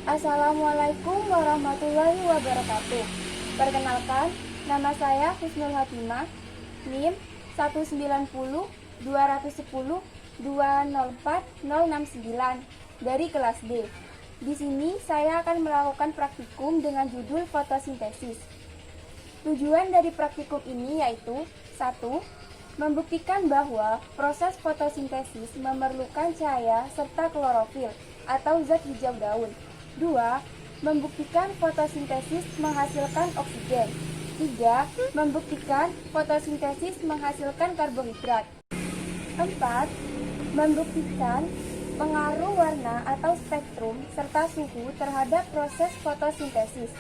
Assalamualaikum warahmatullahi wabarakatuh. Perkenalkan, nama saya Husnul Hatimah, NIM 1902102040069 dari kelas D. Di sini saya akan melakukan praktikum dengan judul fotosintesis. Tujuan dari praktikum ini yaitu 1. Membuktikan bahwa proses fotosintesis memerlukan cahaya serta klorofil atau zat hijau daun. 2. Membuktikan fotosintesis menghasilkan oksigen. 3. Membuktikan fotosintesis menghasilkan karbohidrat. 4. Membuktikan pengaruh warna atau spektrum serta suhu terhadap proses fotosintesis.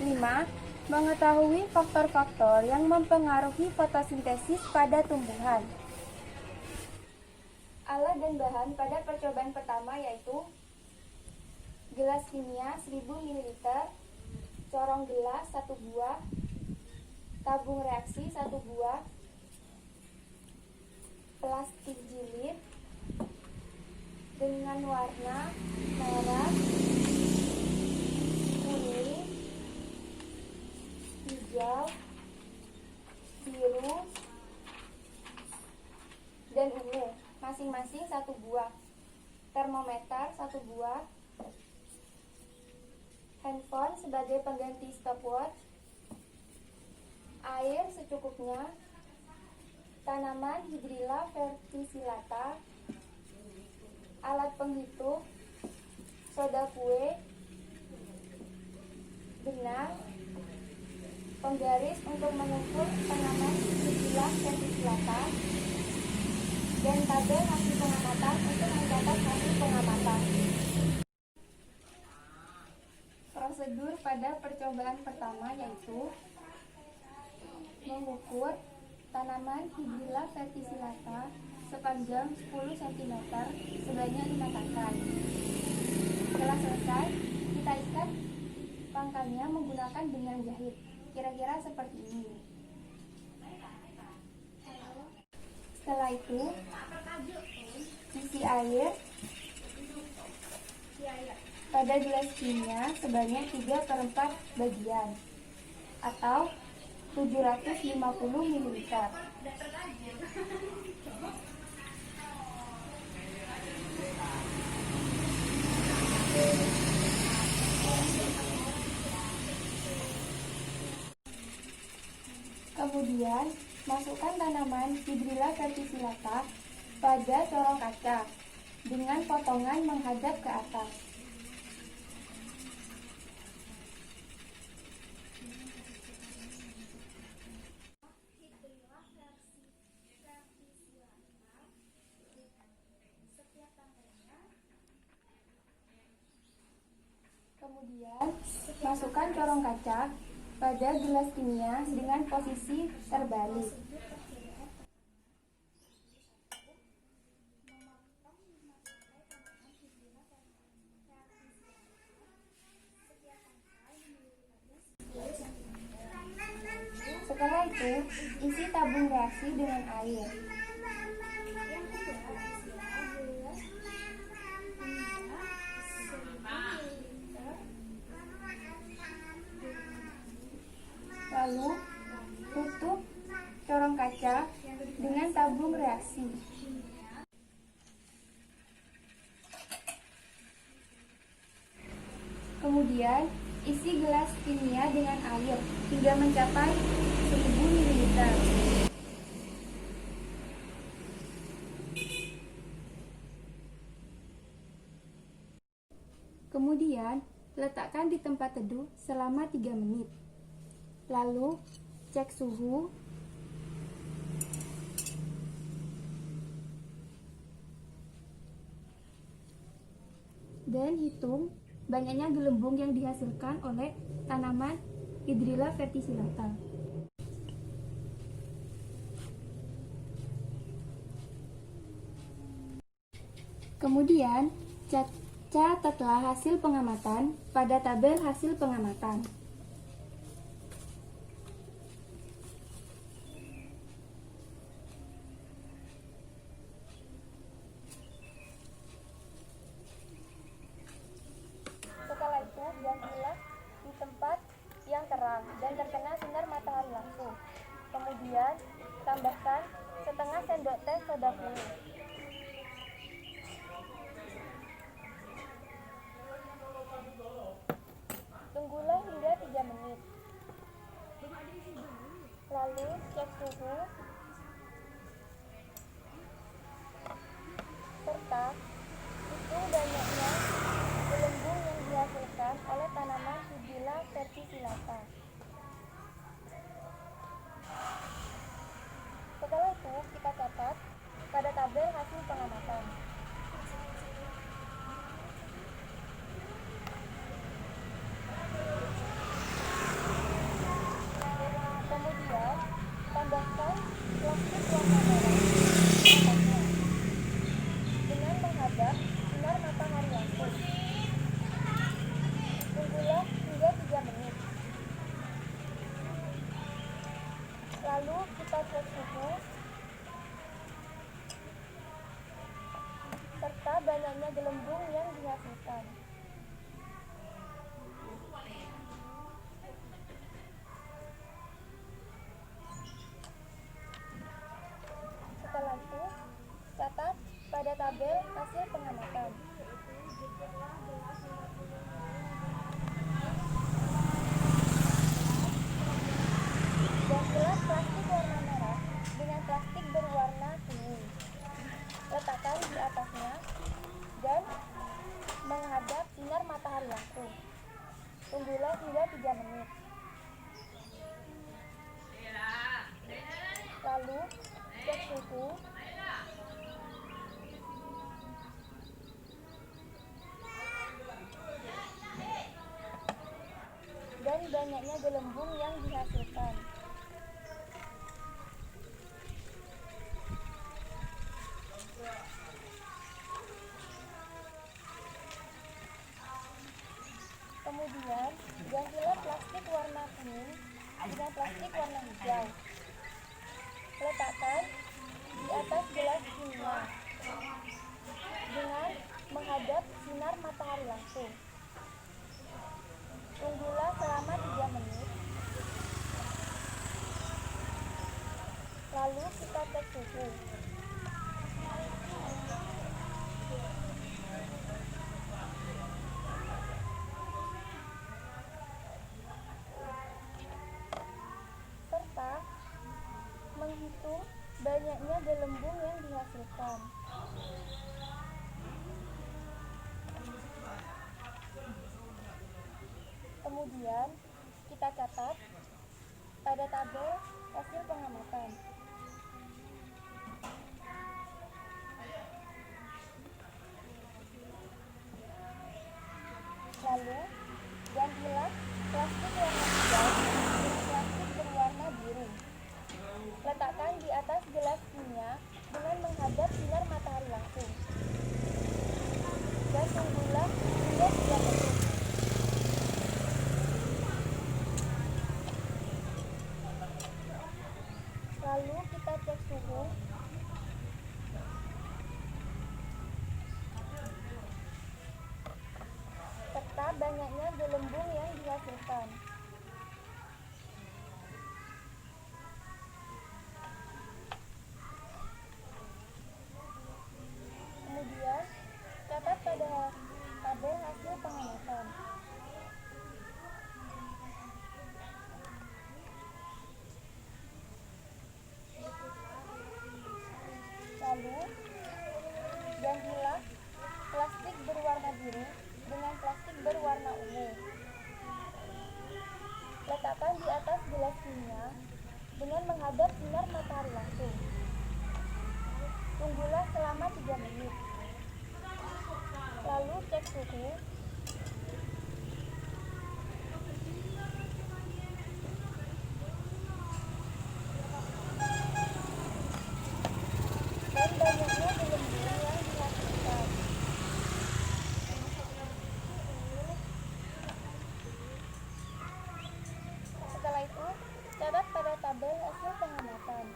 5. Mengetahui faktor-faktor yang mempengaruhi fotosintesis pada tumbuhan. Alat dan bahan pada percobaan pertama yaitu gelas kimia 1000 ml, corong gelas 1 buah, tabung reaksi 1 buah, plastik jilid dengan warna merah, kuning, hijau, biru, dan ungu, masing-masing 1 buah, termometer 1 buah, handphone sebagai pengganti stopwatch, air secukupnya, tanaman Hydrilla verticillata, alat penghitung, soda kue, benang, penggaris untuk mengukur tanaman Hydrilla verticillata, dan tabel hasil pengamatan untuk mencatat hasil pengamatan. Prosedur pada percobaan pertama yaitu mengukur tanaman Hydrilla verticillata sepanjang 10 cm sebanyak 5 tangkai. Setelah selesai, kita ikat pangkalnya menggunakan benang jahit, kira-kira seperti ini. Setelah itu, isi air pada gelas kimia sebanyak 3/4 bagian atau 750 ml. Kemudian, masukkan tanaman Hydrilla verticillata pada corong kaca dengan potongan menghadap ke atas. Kemudian, masukkan corong kaca pada gelas kimia dengan posisi terbalik. Setelah itu, isi tabung reaksi dengan air. Lalu, tutup corong kaca dengan tabung reaksi. Kemudian, isi gelas kimia dengan air hingga mencapai 1000 ml. Kemudian, letakkan di tempat teduh selama 3 menit. Lalu, cek suhu. Dan hitung banyaknya gelembung yang dihasilkan oleh tanaman Hydrilla verticillata. Kemudian, catatlah hasil pengamatan pada tabel hasil pengamatan. Setelah banyaknya gelembung yang dihasilkan. Setelah itu, catat pada tabel hasil pengamatan. Dan gelas plastik warna merah dengan plastik berwarna kuning. Letakkan di atasnya dan menghadap sinar matahari langsung. Tunggulah hingga 3 menit. Lalu cek suhu. Dan banyaknya gelembung yang dihasilkan. Kemudian, gantilah plastik warna kuning dengan plastik warna hijau. Letakkan di atas gelas kimia dengan menghadap sinar matahari langsung. Tunggulah selama 3 menit. Lalu kita cek suhu. Serta menghitung banyaknya gelembung yang dihasilkan. Kemudian kita catat pada tabel hasil pengamatan. Lalu gantilah plastik warna hijau dengan plastik berwarna biru. Letakkan di atas gelas kimia dengan menghadap sinar matahari langsung. Dan tunggulah hingga 3 menit. Lalu kita cek suhu. Serta banyaknya gelembung yang dihasilkan. Kemudian, catat pada tabel hasil pengamatan. Lalu, gantilah plastik berwarna biru dengan plastik berwarna ungu. Letakkan di atas gelas kimia dengan menghadap sinar matahari langsung. Tunggulah selama 3 menit. Lalu cek suhu. Dan banyaknya gelembung yang dihasilkan. Setelah itu, catat pada tabel hasil pengamatan.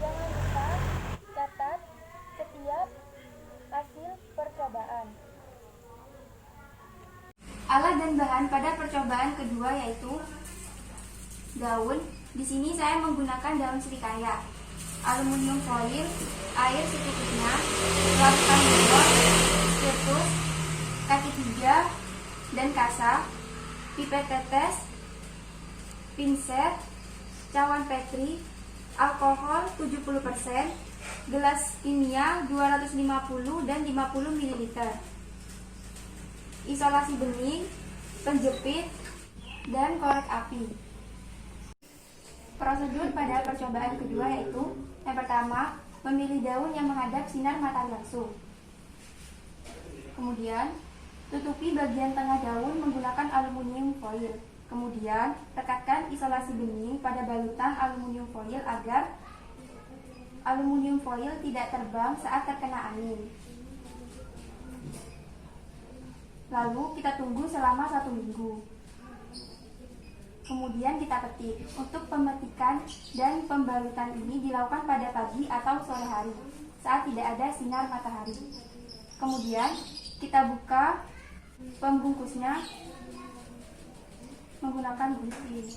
Jangan lupa catat setiap hasil percobaan. Alat dan bahan pada percobaan kedua yaitu daun. Di sini saya menggunakan daun serikaya, aluminium foil, air secukupnya, larutan bor, spiritus, kaki 3 dan kasa, pipet tetes, pinset, cawan petri, alkohol 70%, gelas kimia 250 dan 50 ml, isolasi bening, penjepit, dan korek api. Prosedur pada percobaan kedua yaitu yang pertama, memilih daun yang menghadap sinar matahari langsung. Kemudian, tutupi bagian tengah daun menggunakan aluminium foil. Kemudian, rekatkan isolasi bening pada balutan aluminium foil agar aluminium foil tidak terbang saat terkena angin. Lalu kita tunggu selama 1 minggu. Kemudian kita petik. Untuk pemetikan dan pembalutan ini dilakukan pada pagi atau sore hari saat tidak ada sinar matahari. Kemudian kita buka pembungkusnya menggunakan gunting.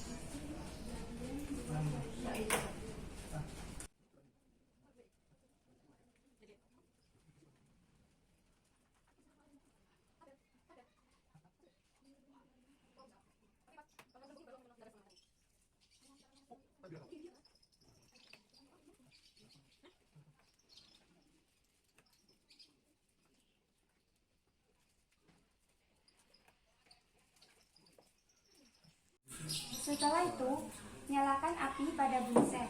Setelah itu, nyalakan api pada bunsen.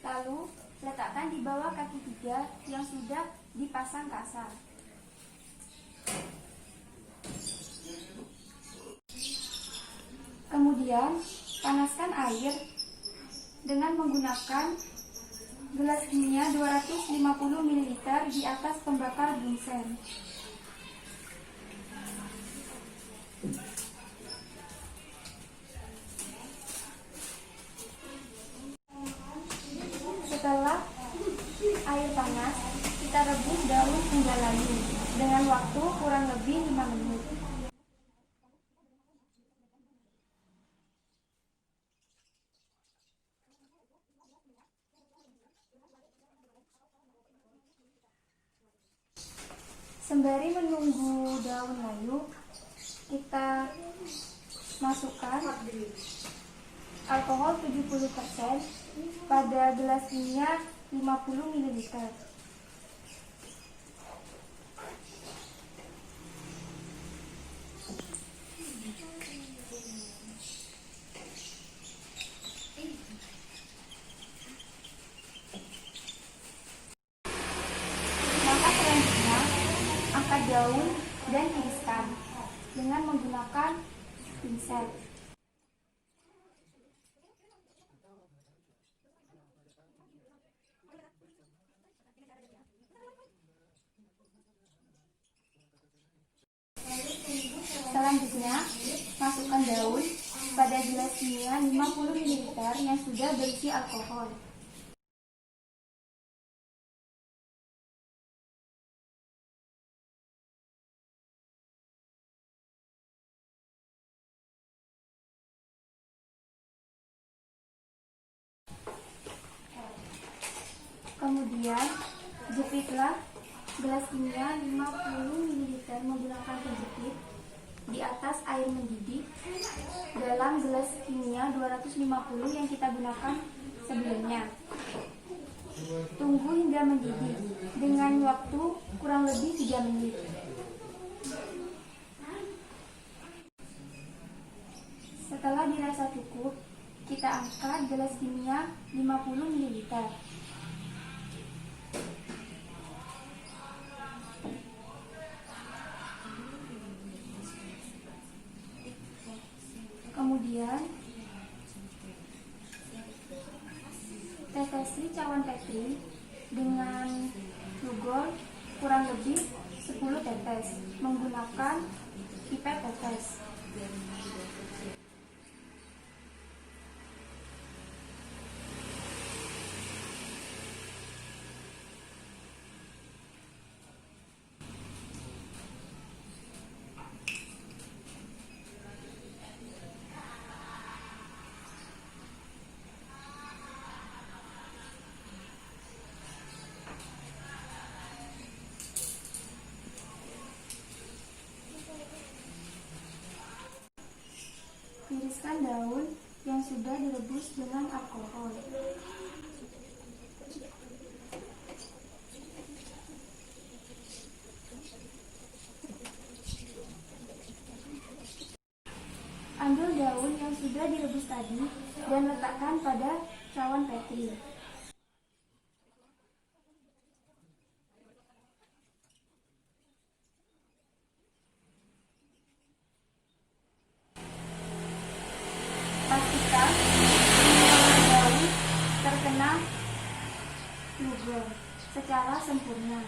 Lalu, letakkan di bawah kaki 3 yang sudah dipasang kasar. Kemudian, panaskan air dengan menggunakan gelas kimia 250 ml di atas pembakar bunsen. Setelah air panas, kita rebus daun hingga layu dengan waktu kurang lebih 5 menit. Sembari menunggu daun layu, kita masukkan alkohol 70% pada gelas kimia 50 ml. Maka selanjutnya, angkat daun dan tiriskan dengan menggunakan pinset. Selanjutnya, masukkan daun pada gelas kimia 50 ml yang sudah berisi alkohol. Kemudian, jepitlah gelas kimia 50 ml menggunakan penjepit di atas air mendidih dalam gelas kimia 250 yang kita gunakan sebelumnya. Tunggu hingga mendidih dengan waktu kurang lebih 3 menit. Setelah dirasa cukup, kita angkat gelas kimia 50 ml. Kemudian, tetesi cawan Petri dengan flugol kurang lebih 10 tetes menggunakan pipet tetes. Tiriskan daun yang sudah direbus dengan alkohol. Ambil daun yang sudah direbus tadi dan letakkan pada cawan Petri. lugol secara sempurna.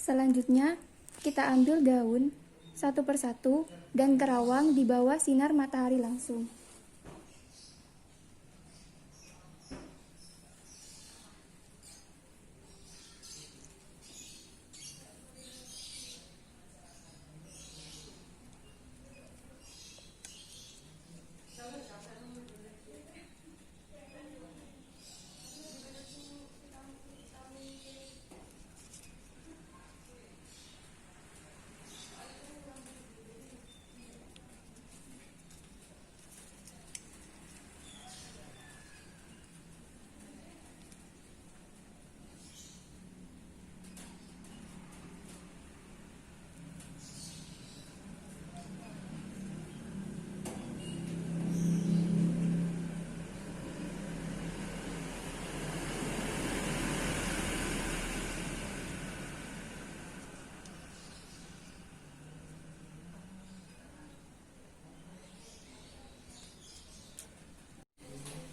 Selanjutnya, kita ambil daun satu persatu dan terawang di bawah sinar matahari langsung.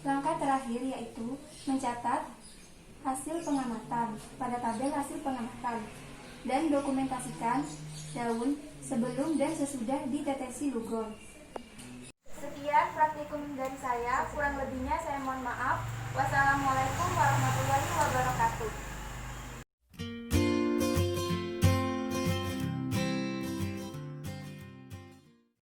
Langkah terakhir yaitu mencatat hasil pengamatan pada tabel hasil pengamatan dan dokumentasikan daun sebelum dan sesudah ditetesi lugol. Sekian praktikum dari saya, kurang lebihnya saya mohon maaf. Wassalamualaikum warahmatullahi wabarakatuh.